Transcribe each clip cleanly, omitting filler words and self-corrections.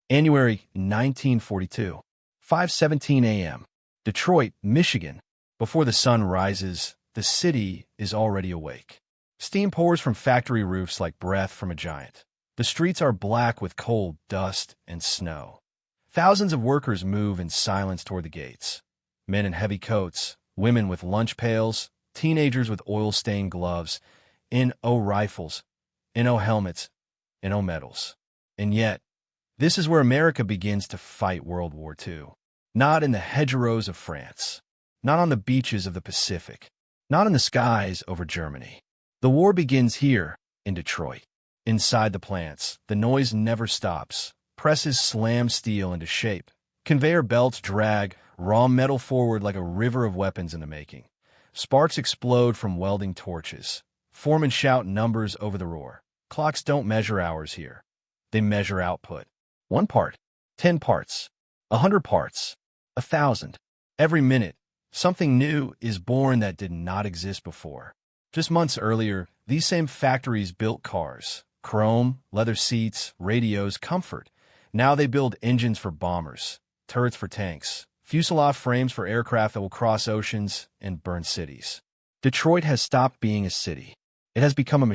January 1942, 5:17 a.m. Detroit, Michigan. Before the sun rises, the city is already awake. Steam pours from factory roofs like breath from a giant. The streets are black with cold, dust, and snow. Thousands of workers move in silence toward the gates. Men in heavy coats, women with lunch pails, teenagers with oil-stained gloves, in rifles, in helmets, in medals. And yet, this is where America begins to fight World War II. Not in the hedgerows of France, not on the beaches of the Pacific, not in the skies over Germany. The war begins here, in Detroit. Inside the plants, the noise never stops. Presses slam steel into shape. Conveyor belts drag raw metal forward like a river of weapons in the making. Sparks explode from welding torches. Foremen shout numbers over the roar. Clocks don't measure hours here. They measure output. 1 part, 10 parts, 100 parts, 1,000. Every minute, something new is born that did not exist before. Just months earlier, these same factories built cars. Chrome, leather seats, radios, comfort. Now they build engines for bombers, turrets for tanks, fuselage frames for aircraft that will cross oceans and burn cities. Detroit has stopped being a city. It has become a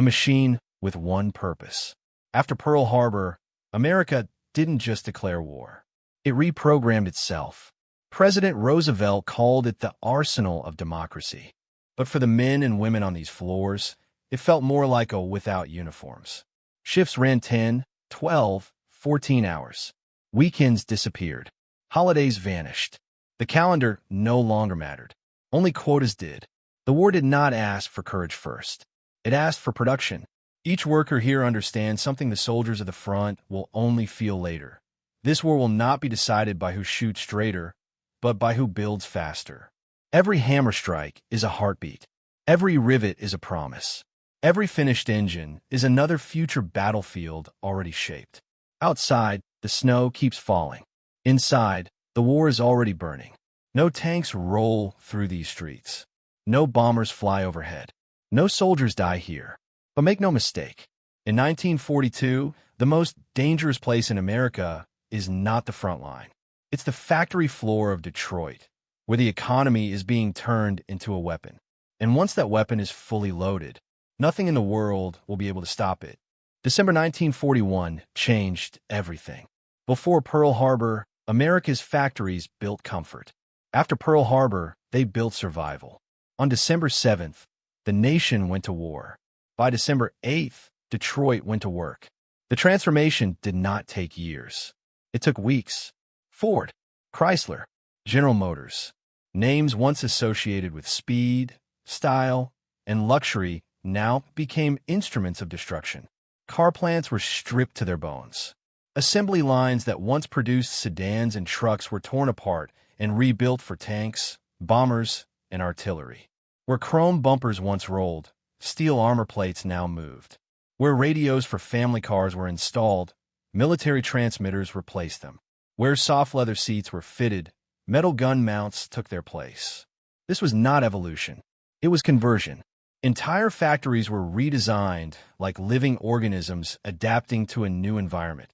machine with one purpose. After Pearl Harbor, America didn't just declare war. It reprogrammed itself. President Roosevelt called it the arsenal of democracy. But for the men and women on these floors, it felt more like a without uniforms. Shifts ran 10, 12, 14 hours. Weekends disappeared. Holidays vanished. The calendar no longer mattered. Only quotas did. The war did not ask for courage first. It asked for production. Each worker here understands something the soldiers of the front will only feel later. This war will not be decided by who shoots straighter, but by who builds faster. Every hammer strike is a heartbeat. Every rivet is a promise. Every finished engine is another future battlefield already shaped. Outside, the snow keeps falling. Inside, the war is already burning. No tanks roll through these streets. No bombers fly overhead. No soldiers die here. But make no mistake, in 1942, the most dangerous place in America is not the front line. It's the factory floor of Detroit, where the economy is being turned into a weapon. And once that weapon is fully loaded, nothing in the world will be able to stop it. December 1941 changed everything. Before Pearl Harbor, America's factories built comfort. After Pearl Harbor, they built survival. On December 7th, the nation went to war. By December 8th, Detroit went to work. The transformation did not take years. It took weeks. Ford, Chrysler, General Motors, names once associated with speed, style, and luxury now became instruments of destruction. Car plants were stripped to their bones. Assembly lines that once produced sedans and trucks were torn apart and rebuilt for tanks, bombers, and artillery. Where chrome bumpers once rolled, steel armor plates now moved. Where radios for family cars were installed, military transmitters replaced them. Where soft leather seats were fitted, metal gun mounts took their place. This was not evolution. It was conversion. Entire factories were redesigned like living organisms adapting to a new environment,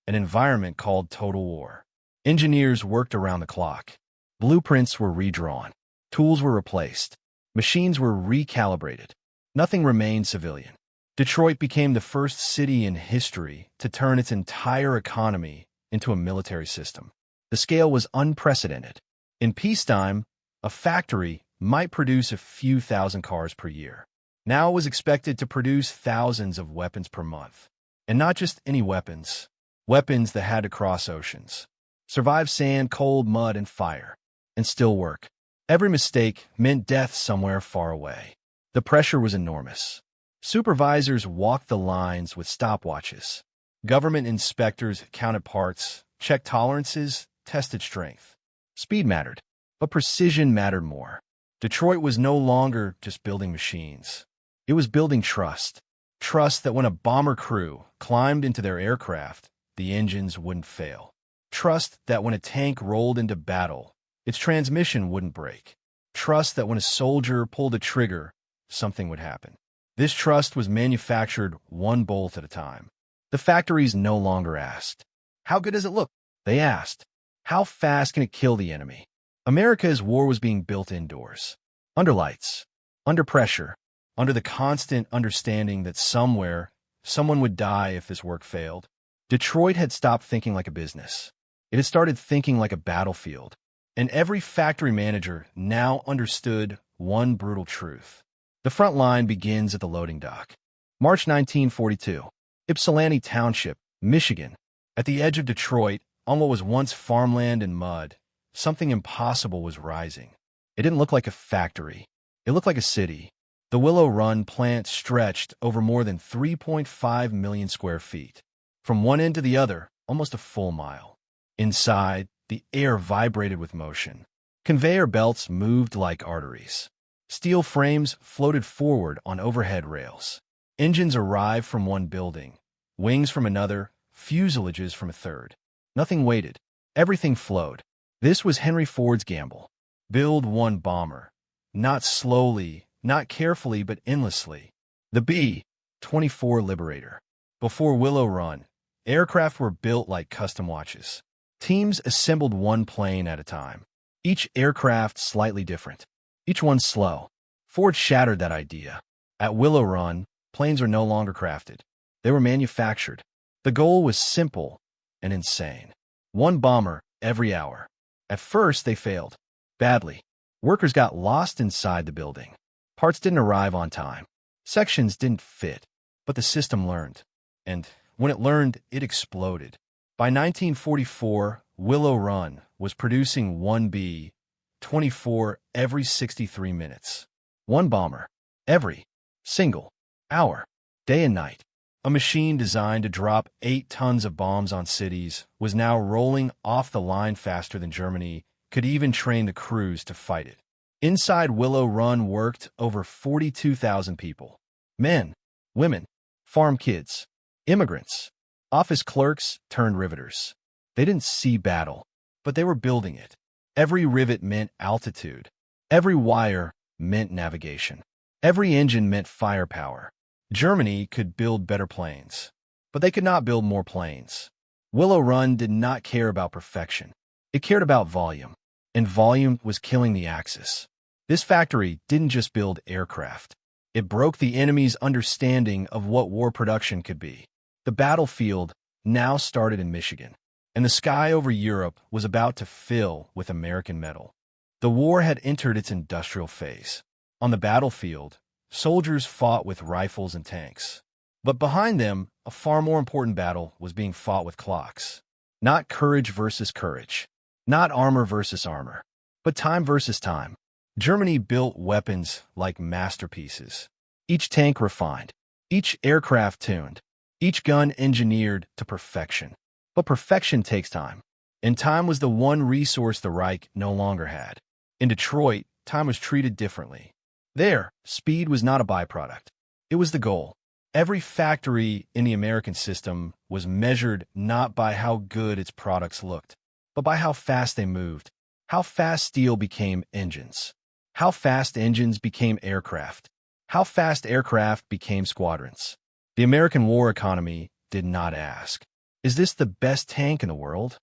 an environment called total war. Engineers worked around the clock. Blueprints were redrawn. Tools were replaced. Machines were recalibrated. Nothing remained civilian. Detroit became the first city in history to turn its entire economy into a military system. The scale was unprecedented. In peacetime, a factory might produce a few thousand cars per year. Now it was expected to produce thousands of weapons per month. And not just any weapons. Weapons that had to cross oceans, survive sand, cold, mud, and fire, and still work. Every mistake meant death somewhere far away. The pressure was enormous. Supervisors walked the lines with stopwatches. Government inspectors counted parts, checked tolerances, tested strength. Speed mattered, but precision mattered more. Detroit was no longer just building machines. It was building trust. Trust that when a bomber crew climbed into their aircraft, the engines wouldn't fail. Trust that when a tank rolled into battle, its transmission wouldn't break. Trust that when a soldier pulled a trigger, something would happen. This trust was manufactured one bolt at a time. The factories no longer asked, How good does it look? They asked. How fast can it kill the enemy? America's war was being built indoors, under lights, under pressure, under the constant understanding that somewhere, someone would die if this work failed. Detroit had stopped thinking like a business. It had started thinking like a battlefield. And every factory manager now understood one brutal truth. The front line begins at the loading dock. March 1942, Ypsilanti Township, Michigan. At the edge of Detroit, on what was once farmland and mud, something impossible was rising. It didn't look like a factory. It looked like a city. The Willow Run plant stretched over more than 3.5 million square feet. From one end to the other, almost a full mile. Inside, the air vibrated with motion. Conveyor belts moved like arteries. Steel frames floated forward on overhead rails. Engines arrived from one building, wings from another, fuselages from a third. Nothing waited. Everything flowed. This was Henry Ford's gamble. Build one bomber. Not slowly, not carefully, but endlessly. The B-24 Liberator. Before Willow Run, aircraft were built like custom watches. Teams assembled one plane at a time. Each aircraft slightly different. Each one slow. Ford shattered that idea. At Willow Run, planes are no longer crafted. They were manufactured. The goal was simple and insane. One bomber every hour. At first, they failed. Badly. Workers got lost inside the building. Parts didn't arrive on time. Sections didn't fit. But the system learned. And when it learned, it exploded. By 1944, Willow Run was producing one B-24 every 63 minutes. One bomber every single hour, day and night. A machine designed to drop 8 tons of bombs on cities was now rolling off the line faster than Germany could even train the crews to fight it. Inside Willow Run worked over 42,000 people. Men, women, farm kids, immigrants, office clerks turned riveters. They didn't see battle, but they were building it. Every rivet meant altitude. Every wire meant navigation. Every engine meant firepower. Germany could build better planes, but they could not build more planes. Willow Run did not care about perfection. It cared about volume, and volume was killing the Axis. This factory didn't just build aircraft. It broke the enemy's understanding of what war production could be. The battlefield now started in Michigan, and the sky over Europe was about to fill with American metal. The war had entered its industrial phase. On the battlefield, soldiers fought with rifles and tanks. But behind them, a far more important battle was being fought with clocks. Not courage versus courage. Not armor versus armor. But time versus time. Germany built weapons like masterpieces. Each tank refined. Each aircraft tuned. Each gun engineered to perfection. But perfection takes time. And time was the one resource the Reich no longer had. In Detroit, time was treated differently. There, speed was not a byproduct. It was the goal. Every factory in the American system was measured not by how good its products looked, but by how fast they moved, how fast steel became engines, how fast engines became aircraft, how fast aircraft became squadrons. The American war economy did not ask, "Is this the best tank in the world?"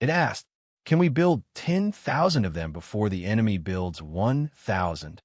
It asked, "Can we build 10,000 of them before the enemy builds 1,000?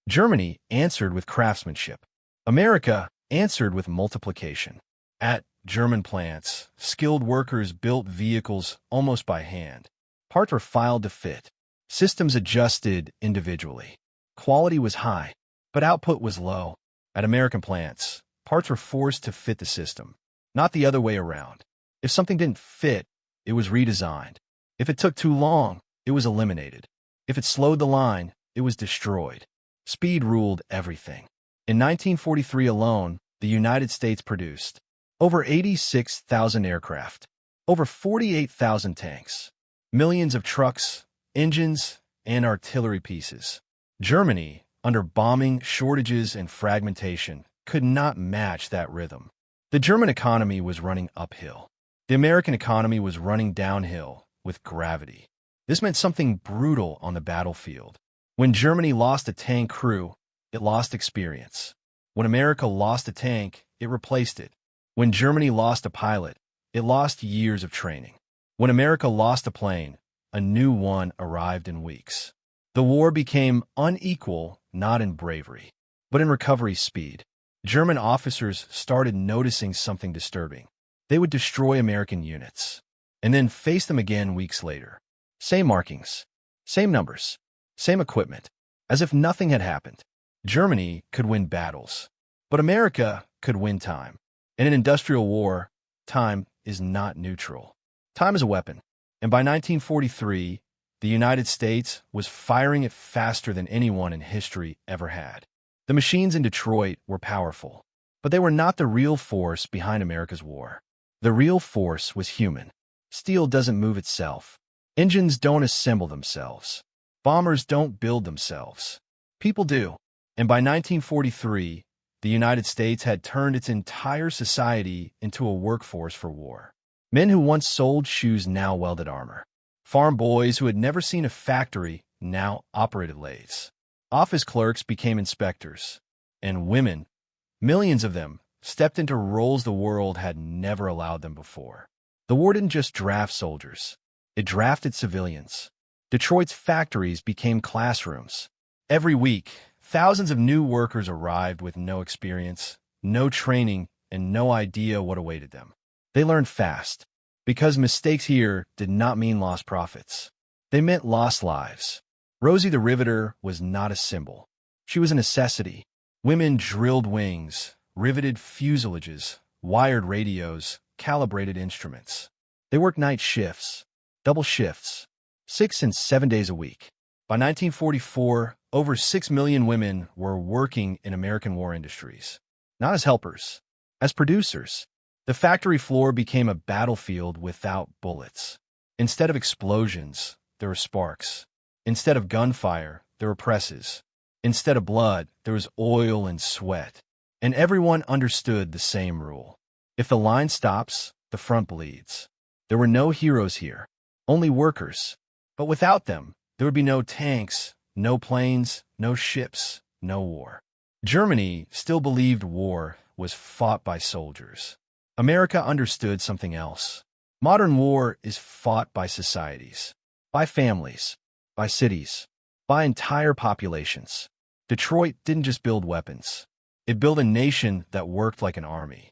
Germany answered with craftsmanship. America answered with multiplication. At German plants, skilled workers built vehicles almost by hand. Parts were filed to fit. Systems adjusted individually. Quality was high, but output was low. At American plants, parts were forced to fit the system, not the other way around. If something didn't fit, it was redesigned. If it took too long, it was eliminated. If it slowed the line, it was destroyed. Speed ruled everything. In 1943 alone, the United States produced over 86,000 aircraft, over 48,000 tanks, millions of trucks, engines, and artillery pieces. Germany, under bombing, shortages, and fragmentation, could not match that rhythm. The German economy was running uphill. The American economy was running downhill with gravity. This meant something brutal on the battlefield. When Germany lost a tank crew, it lost experience. When America lost a tank, it replaced it. When Germany lost a pilot, It lost years of training. When America lost a plane, a new one arrived in weeks. The war became unequal, not in bravery, but in recovery speed. German officers started noticing something disturbing. They would destroy American units, and then face them again weeks later. Same markings, same numbers, same equipment, as if nothing had happened. Germany could win battles, but America could win time. In an industrial war, time is not neutral. Time is a weapon, and by 1943, the United States was firing it faster than anyone in history ever had. The machines in Detroit were powerful, but they were not the real force behind America's war. The real force was human. Steel doesn't move itself. Engines don't assemble themselves. Bombers don't build themselves. People do. And by 1943, the United States had turned its entire society into a workforce for war. Men who once sold shoes now welded armor. Farm boys who had never seen a factory now operated lathes. Office clerks became inspectors. And women, millions of them, stepped into roles the world had never allowed them before. The war didn't just draft soldiers. It drafted civilians. Detroit's factories became classrooms. Every week, thousands of new workers arrived with no experience, no training, and no idea what awaited them. They learned fast, because mistakes here did not mean lost profits. They meant lost lives. Rosie the Riveter was not a symbol. She was a necessity. Women drilled wings, riveted fuselages, wired radios, calibrated instruments. They worked night shifts, double shifts, 6 and 7 days a week. By 1944, over 6 million women were working in American war industries. Not as helpers, as producers. The factory floor became a battlefield without bullets. Instead of explosions, there were sparks. Instead of gunfire, there were presses. Instead of blood, there was oil and sweat. And everyone understood the same rule. If the line stops, the front bleeds. There were no heroes here, only workers. But without them, there would be no tanks, no planes, no ships, no war. Germany still believed war was fought by soldiers. America understood something else. Modern war is fought by societies, by families, by cities, by entire populations. Detroit didn't just build weapons. It built a nation that worked like an army.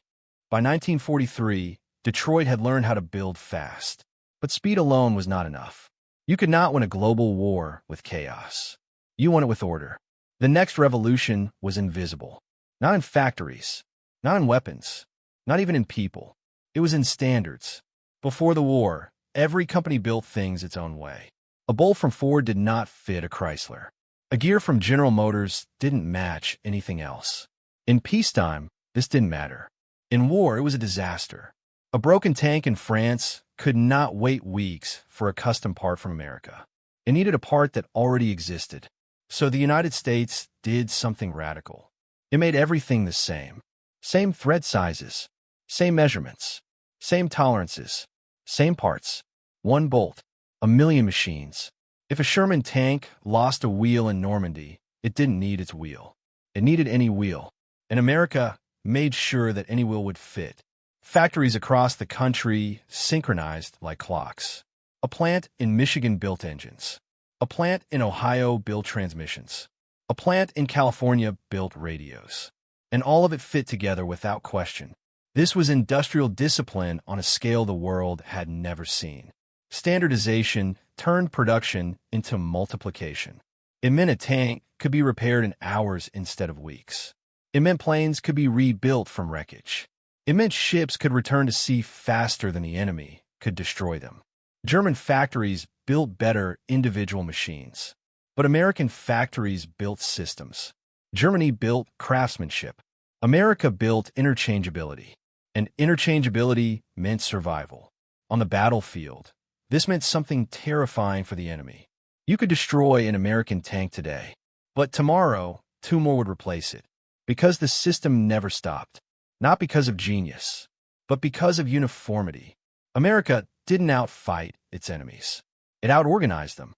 By 1943, Detroit had learned how to build fast. But speed alone was not enough. You could not win a global war with chaos. You won it with order. The next revolution was invisible. Not in factories, not in weapons, not even in people. It was in standards. Before the war, every company built things its own way. A bolt from Ford did not fit a Chrysler. A gear from General Motors didn't match anything else. In peacetime, this didn't matter. In war, it was a disaster. A broken tank in France could not wait weeks for a custom part from America. It needed a part that already existed. So the United States did something radical. It made everything the same. Same thread sizes, same measurements, same tolerances, same parts. One bolt, a million machines. If a Sherman tank lost a wheel in Normandy, it didn't need its wheel. It needed any wheel. And America made sure that any wheel would fit. Factories across the country synchronized like clocks. A plant in Michigan built engines. A plant in Ohio built transmissions. A plant in California built radios. And all of it fit together without question. This was industrial discipline on a scale the world had never seen. Standardization turned production into multiplication. It meant a tank could be repaired in hours instead of weeks. It meant planes could be rebuilt from wreckage. It meant ships could return to sea faster than the enemy could destroy them. German factories built better individual machines. But American factories built systems. Germany built craftsmanship. America built interchangeability. And interchangeability meant survival. On the battlefield, this meant something terrifying for the enemy. You could destroy an American tank today, but tomorrow, 2 more would replace it. Because the system never stopped. Not because of genius, but because of uniformity. America didn't outfight its enemies. It outorganized them.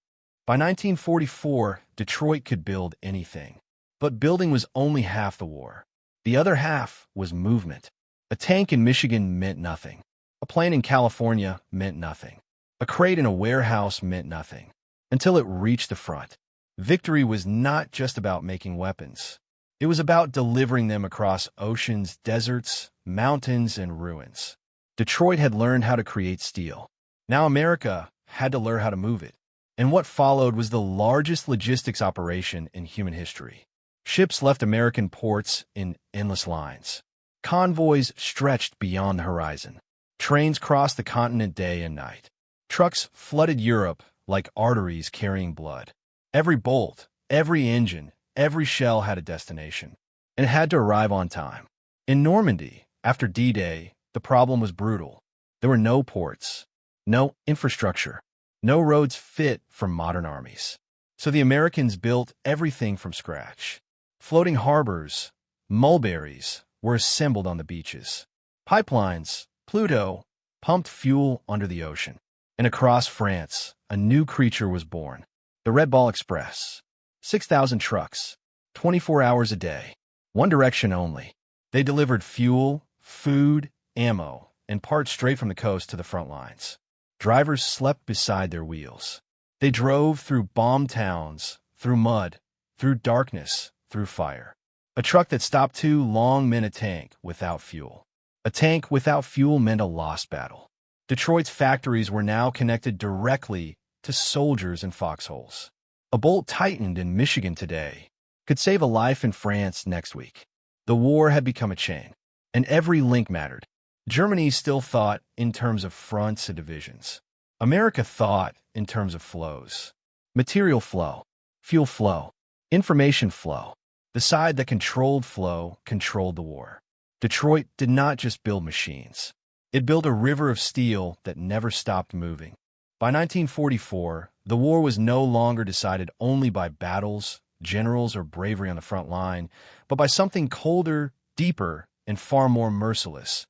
By 1944, Detroit could build anything. But building was only half the war. The other half was movement. A tank in Michigan meant nothing. A plane in California meant nothing. A crate in a warehouse meant nothing. Until it reached the front. Victory was not just about making weapons. It was about delivering them across oceans, deserts, mountains, and ruins. Detroit had learned how to create steel. Now America had to learn how to move it. And what followed was the largest logistics operation in human history. Ships left American ports in endless lines. Convoys stretched beyond the horizon. Trains crossed the continent day and night. Trucks flooded Europe like arteries carrying blood. Every bolt, every engine, every shell had a destination, and it had to arrive on time. In Normandy, after D-Day, the problem was brutal. There were no ports, no infrastructure, no roads fit for modern armies. So the Americans built everything from scratch. Floating harbors, mulberries, were assembled on the beaches. Pipelines, Pluto, pumped fuel under the ocean. And across France, a new creature was born. The Red Ball Express. 6,000 trucks, 24 hours a day, one direction only. They delivered fuel, food, ammo, and parts straight from the coast to the front lines. Drivers slept beside their wheels. They drove through bombed towns, through mud, through darkness, through fire. A truck that stopped too long meant a tank without fuel. A tank without fuel meant a lost battle. Detroit's factories were now connected directly to soldiers in foxholes. A bolt tightened in Michigan today could save a life in France next week. The war had become a chain, and every link mattered. Germany still thought in terms of fronts and divisions. America thought in terms of flows. Material flow, fuel flow, information flow. The side that controlled flow controlled the war. Detroit did not just build machines. It built a river of steel that never stopped moving. By 1944, the war was no longer decided only by battles, generals, or bravery on the front line, but by something colder, deeper, and far more merciless: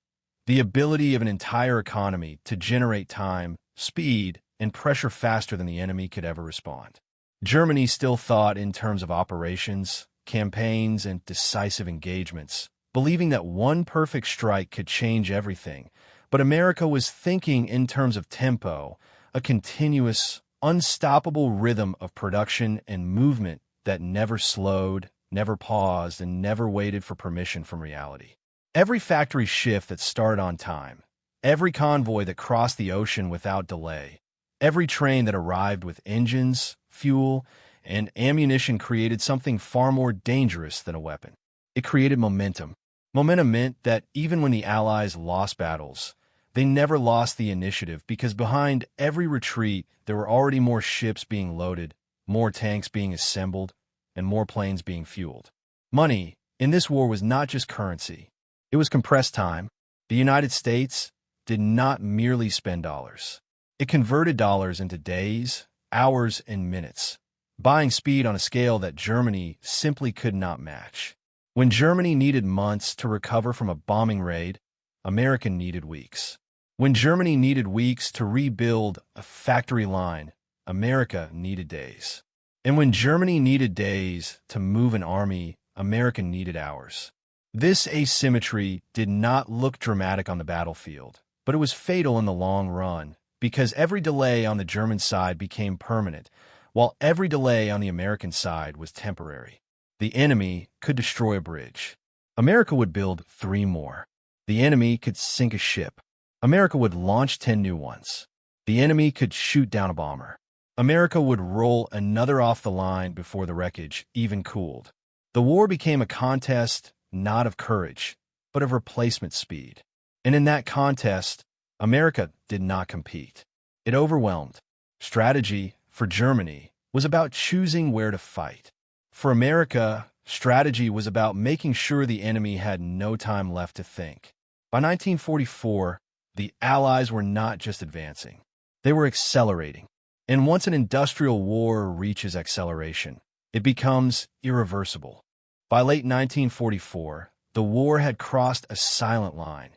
the ability of an entire economy to generate time, speed, and pressure faster than the enemy could ever respond. Germany still thought in terms of operations, campaigns, and decisive engagements, believing that one perfect strike could change everything. But America was thinking in terms of tempo, a continuous, unstoppable rhythm of production and movement that never slowed, never paused, and never waited for permission from reality. Every factory shift that started on time, every convoy that crossed the ocean without delay, every train that arrived with engines, fuel, and ammunition created something far more dangerous than a weapon. It created momentum. Momentum meant that even when the Allies lost battles, they never lost the initiative, because behind every retreat, there were already more ships being loaded, more tanks being assembled, and more planes being fueled. Money in this war was not just currency. It was compressed time. The United States did not merely spend dollars. It converted dollars into days, hours, and minutes, buying speed on a scale that Germany simply could not match. When Germany needed months to recover from a bombing raid, America needed weeks. When Germany needed weeks to rebuild a factory line, America needed days. And when Germany needed days to move an army, America needed hours. This asymmetry did not look dramatic on the battlefield, but it was fatal in the long run, because every delay on the German side became permanent, while every delay on the American side was temporary. The enemy could destroy a bridge. America would build 3 more. The enemy could sink a ship. America would launch 10 new ones. The enemy could shoot down a bomber. America would roll another off the line before the wreckage even cooled. The war became a contest not of courage, but of replacement speed. And in that contest, America did not compete. It overwhelmed. Strategy, for Germany, was about choosing where to fight. For America, strategy was about making sure the enemy had no time left to think. By 1944, the Allies were not just advancing. They were accelerating. And once an industrial war reaches acceleration, it becomes irreversible. By late 1944, the war had crossed a silent line,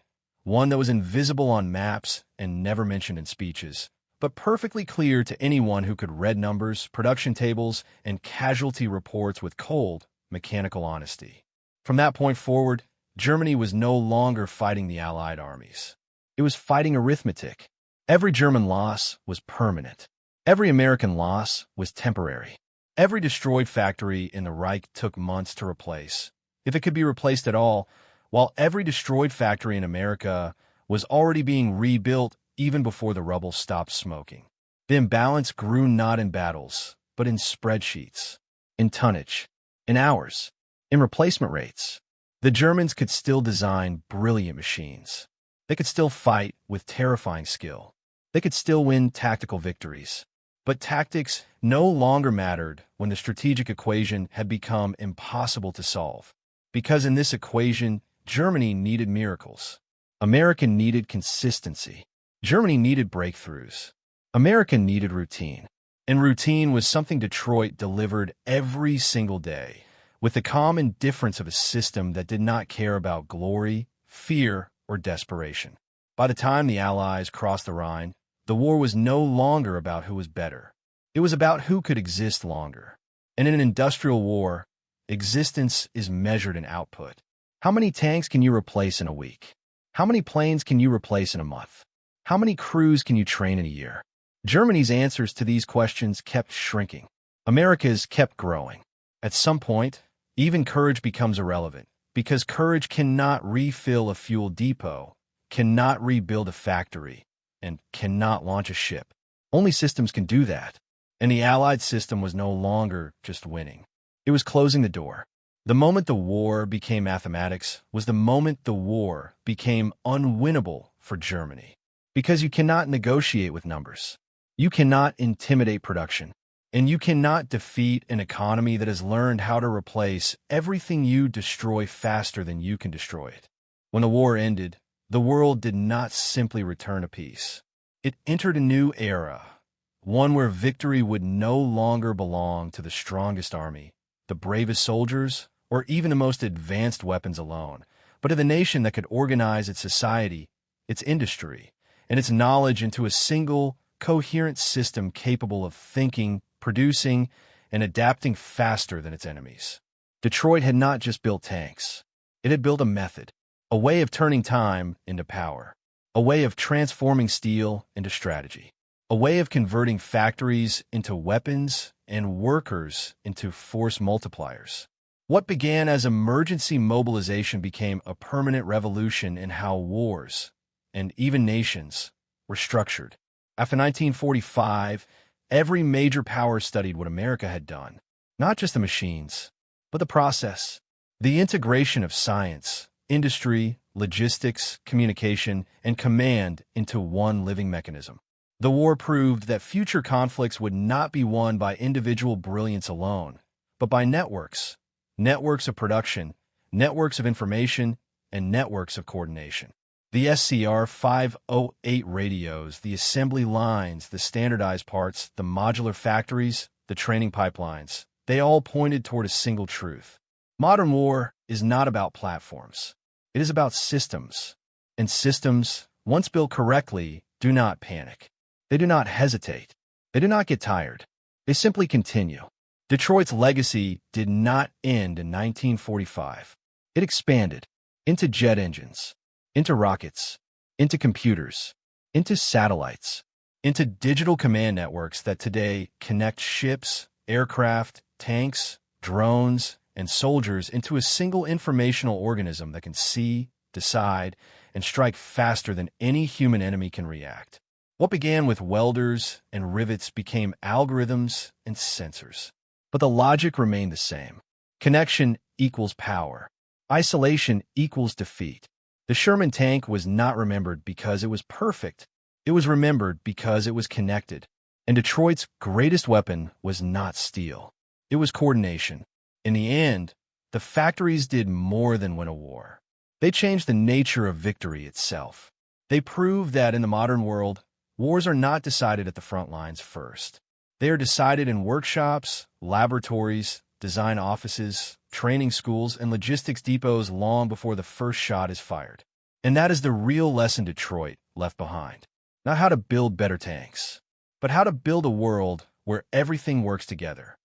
one that was invisible on maps and never mentioned in speeches, but perfectly clear to anyone who could read numbers, production tables, and casualty reports with cold, mechanical honesty. From that point forward, Germany was no longer fighting the Allied armies. It was fighting arithmetic. Every German loss was permanent. Every American loss was temporary. Every destroyed factory in the Reich took months to replace, if it could be replaced at all, while every destroyed factory in America was already being rebuilt even before the rubble stopped smoking. The imbalance grew not in battles, but in spreadsheets, in tonnage, in hours, in replacement rates. The Germans could still design brilliant machines. They could still fight with terrifying skill. They could still win tactical victories. But tactics no longer mattered when the strategic equation had become impossible to solve. Because in this equation, Germany needed miracles. America needed consistency. Germany needed breakthroughs. America needed routine. And routine was something Detroit delivered every single day, with the calm indifference of a system that did not care about glory, fear, or desperation. By the time the Allies crossed the Rhine, the war was no longer about who was better. It was about who could exist longer. And in an industrial war, existence is measured in output. How many tanks can you replace in a week? How many planes can you replace in a month? How many crews can you train in a year? Germany's answers to these questions kept shrinking. America's kept growing. At some point, even courage becomes irrelevant, because courage cannot refill a fuel depot, cannot rebuild a factory, and cannot launch a ship. Only systems can do that. And the Allied system was no longer just winning. It was closing the door. The moment the war became mathematics was the moment the war became unwinnable for Germany. Because you cannot negotiate with numbers. You cannot intimidate production. And you cannot defeat an economy that has learned how to replace everything you destroy faster than you can destroy it. When the war ended, the world did not simply return to peace. It entered a new era, one where victory would no longer belong to the strongest army, the bravest soldiers, or even the most advanced weapons alone, but to the nation that could organize its society, its industry, and its knowledge into a single, coherent system capable of thinking, producing, and adapting faster than its enemies. Detroit had not just built tanks. It had built a method, a way of turning time into power, a way of transforming steel into strategy, a way of converting factories into weapons and workers into force multipliers. What began as emergency mobilization became a permanent revolution in how wars, and even nations, were structured. After 1945, every major power studied what America had done, not just the machines, but the process, the integration of science, industry, logistics, communication, and command into one living mechanism. The war proved that future conflicts would not be won by individual brilliance alone, but by networks, networks of production, networks of information, and networks of coordination. The SCR 508 radios, the assembly lines, the standardized parts, the modular factories, the training pipelines, they all pointed toward a single truth. Modern war is not about platforms. It is about systems. And systems, once built correctly, do not panic. They do not hesitate. They do not get tired. They simply continue. Detroit's legacy did not end in 1945. It expanded into jet engines, into rockets, into computers, into satellites, into digital command networks that today connect ships, aircraft, tanks, drones, and soldiers into a single informational organism that can see, decide, and strike faster than any human enemy can react. What began with welders and rivets became algorithms and sensors. But the logic remained the same. Connection equals power. Isolation equals defeat. The Sherman tank was not remembered because it was perfect. It was remembered because it was connected. And Detroit's greatest weapon was not steel. It was coordination. In the end, the factories did more than win a war. They changed the nature of victory itself. They proved that in the modern world, wars are not decided at the front lines first. They are decided in workshops, laboratories, design offices, training schools, and logistics depots long before the first shot is fired. And that is the real lesson Detroit left behind. Not how to build better tanks, but how to build a world where everything works together.